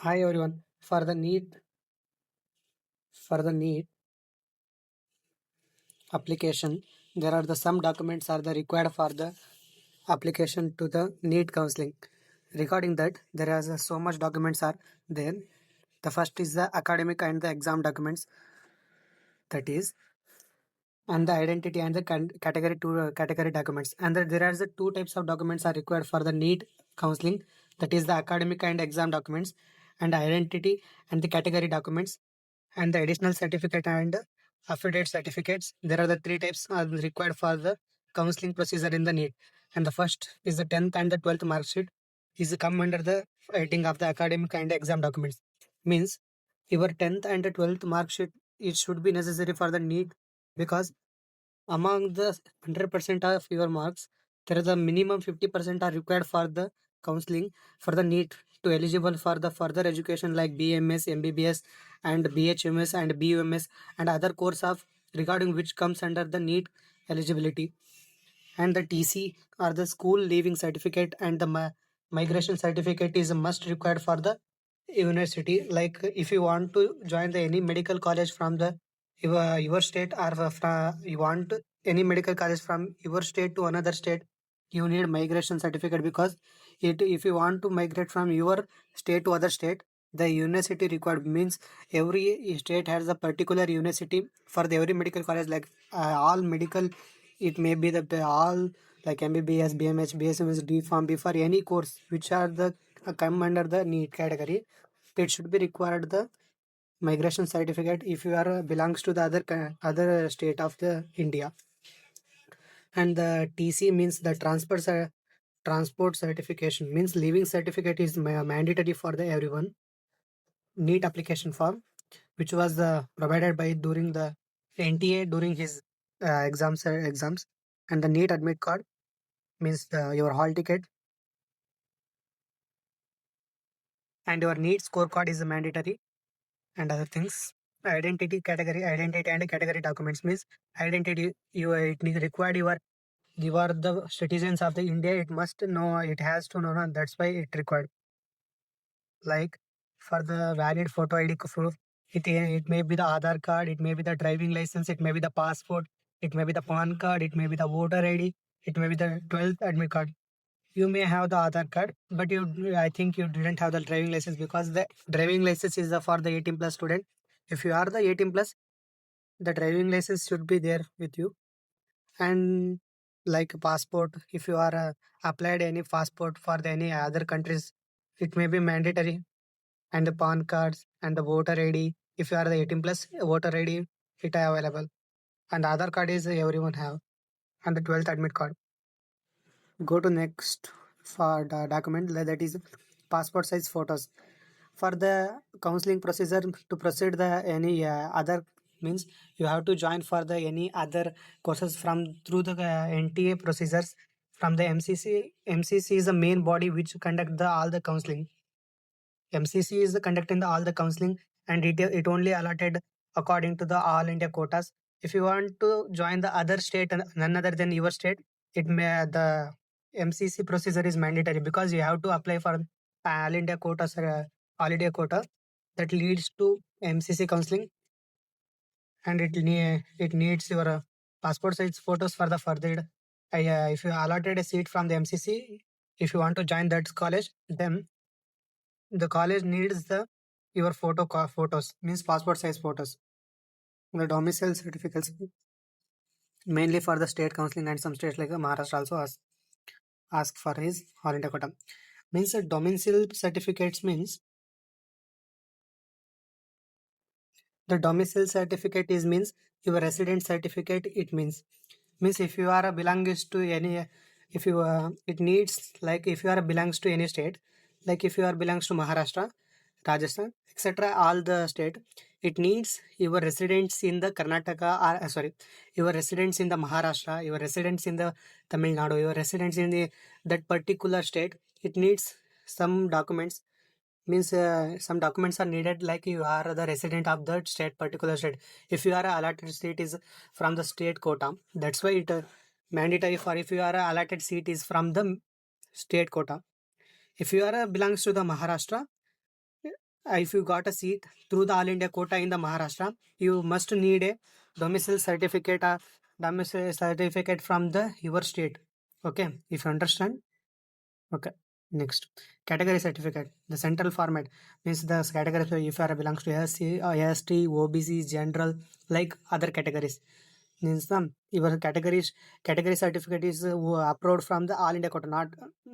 Hi everyone. For the NEET application, there are some documents are the required for the application to the NEET counseling. Regarding that, there is so much documents are there. The first is the academic and the exam documents, that is, and the identity and the category two category documents. And there are the two types of documents are required for the NEET counseling, that is the academic and exam documents, and identity and the category documents, and the additional certificate and affidavit certificates. There are the three types are required for the counseling procedure in the NEET. And the first is the 10th and the 12th mark sheet is come under the heading of the academic and exam documents. Means your 10th and the 12th mark sheet, it should be necessary for the NEET, because among the 100% of your marks, there is a minimum 50% are required for the counseling for the NEET to eligible for the further education like BMS, MBBS, and BHMS and BUMS and other course of regarding which comes under the NEET eligibility. And the TC or the school leaving certificate and the migration certificate is a must required for the university. Like if you want to join the any medical college from the your state, or you want any medical college from your state to another state, you need migration certificate, because if you want to migrate from your state to other state, the university required means every state has a particular university for the every medical college, like all medical, it may be the all like MBBS, BMH, BSMS, D Farm, B for any course which are the come under the NEET category, it should be required the migration certificate if you are belongs to the other state of the India. And the TC means the transport certification, means leaving certificate is mandatory for the everyone. NEET application form, which was provided by during the NTA during his exams, and the NEET Admit Card means your hall ticket, and your NEET scorecard is mandatory, and other things. Identity and category documents means identity. It is required. You are the citizens of the India. It must know. It has to know. And that's why it required. Like for the valid photo ID proof, it may be the Aadhaar card. It may be the driving license. It may be the passport. It may be the PAN card. It may be the voter ID. It may be the 12th admit card. You may have the Aadhaar card, but I think you didn't have the driving license, because the driving license is for the 18 plus student. If you are the 18 plus, the driving license should be there with you. And like passport, if you are applied any passport for any other countries, it may be mandatory. And the PAN cards and the voter ID, if you are the 18 plus, voter ID it are available. And the Aadhaar card is everyone have. And the 12th admit card. Go to next for the document, that is passport size photos. For the counseling procedure, to proceed the any other means, you have to join for the any other courses from through the NTA procedures from the MCC. MCC is the main body which conduct the all the counseling. MCC is conducting all the counseling, and it only allotted according to the all India quotas. If you want to join the other state and none other than your state, it may the MCC procedure is mandatory, because you have to apply for all India quotas, all India quota that leads to MCC counseling, and it needs your passport size photos for the further. If you allotted a seat from the MCC, if you want to join that college, then the college needs the your photos, means passport size photos. The domicile certificates mainly for the state counseling, and some states like Maharashtra also ask for his all India quota. Means domicile certificates means the domicile certificate is means your resident certificate. It means if you are a belongs to any, if you it needs, like if you are belongs to any state, like if you are belongs to Maharashtra, Rajasthan, etc., all the state, it needs your residence in the Karnataka, or sorry, your residence in the Maharashtra, your residence in the Tamil Nadu, your residence in the that particular state. It needs some documents, means some documents are needed, like you are the resident of that state, particular state. If you are a allotted seat is from the state quota, that's why it mandatory for if you are a allotted seat is from the state quota. If you are belongs to the Maharashtra, if you got a seat through the All India quota in the Maharashtra, you must need a domicile certificate or domicile certificate from the your state. Okay, if you understand. Okay. Next, category certificate. The central format means the category if you are belongs to SC, ST, OBC, general, like other categories. Means the your category certificate is approved from the All India quota. Not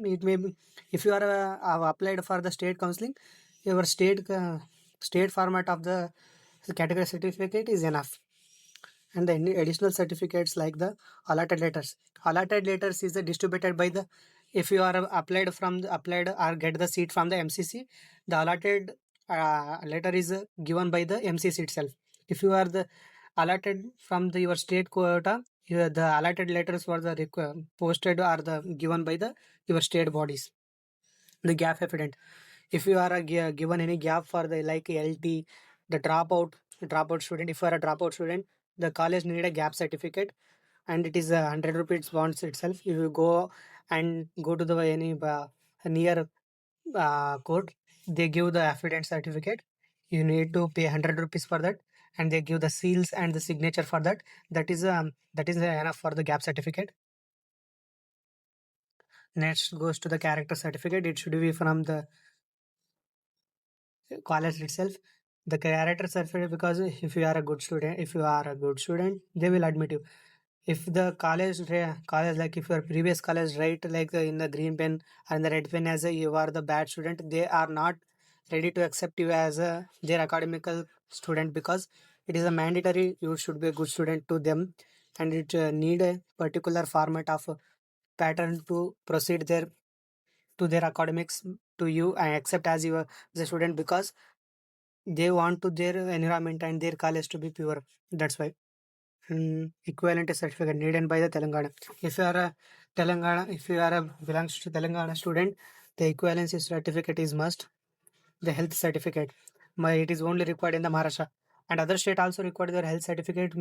it may be if you are have applied for the state counseling, your state format of the category certificate is enough. And the any additional certificates like the allotted letters. Allotted letters is distributed by the if you are applied from the applied or get the seat from the MCC, the allotted letter is given by the MCC itself. If you are the allotted from the your state quota, the allotted letters for the posted or the given by the your state bodies. The gap evident. If you are given any gap for the like LT, the dropout student. If you are a dropout student, the college need a gap certificate, and it is a 100 rupees bonds itself. If you go to the any near court, they give the affidavit certificate. You need to pay 100 rupees for that, and they give the seals and the signature for that. That is enough for the gap certificate. Next goes to the character certificate. It should be from the college itself. The character certificate, because if you are a good student, they will admit you. If the college, like if your previous college write like in the green pen and the red pen as a you are the bad student, they are not ready to accept you as a their academical student, because it is a mandatory you should be a good student to them, and it need a particular format of pattern to proceed their academics to you and accept as you as a student, because they want to their environment and their college to be pure. That's why. Equivalent certificate needed by the Telangana. If you are a belongs to Telangana student, the equivalency certificate is must. The health certificate, it is only required in the Maharashtra, and other state also required their health certificate,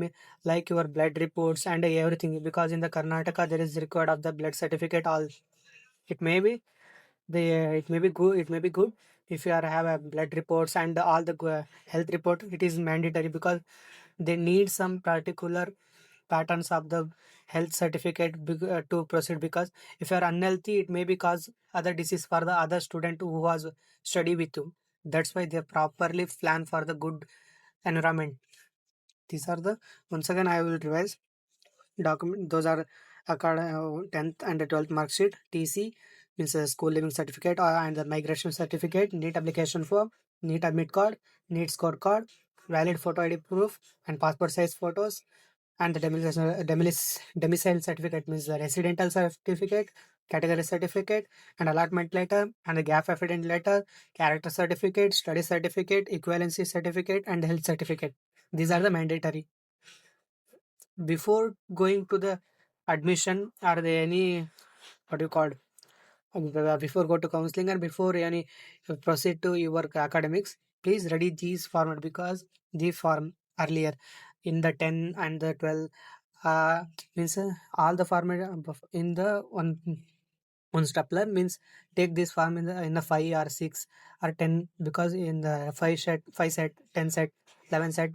like your blood reports and everything. Because in the Karnataka there is required of the blood certificate. All it may be it may be good. It may be good if you are have a blood reports and all the health report. It is mandatory because they need some particular patterns of the health certificate to proceed, because if you are unhealthy, it may be cause other disease for the other student who was study with you. That's why they properly plan for the good environment. These are the once again I will revise document. Those are 10th and the 12th mark sheet, TC means a school living certificate, and the migration certificate, NEET application form, NEET admit card, NEET score card, valid photo ID proof, and passport size photos, and the domicile certificate means the residential certificate, category certificate, and allotment letter, and the gap affidavit letter, character certificate, study certificate, equivalency certificate, and health certificate. These are the mandatory. Before going to the admission, are there any what do you call before go to counseling and before any proceed to your academics, please ready these format, because the form earlier in the 10 and the 12 means all the format in the one stapler means take this form in the 5 or 6 or 10, because in the 5 set 10 set 11 set,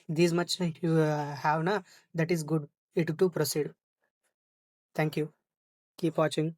these much you have na, that is good it to proceed. Thank you. Keep watching.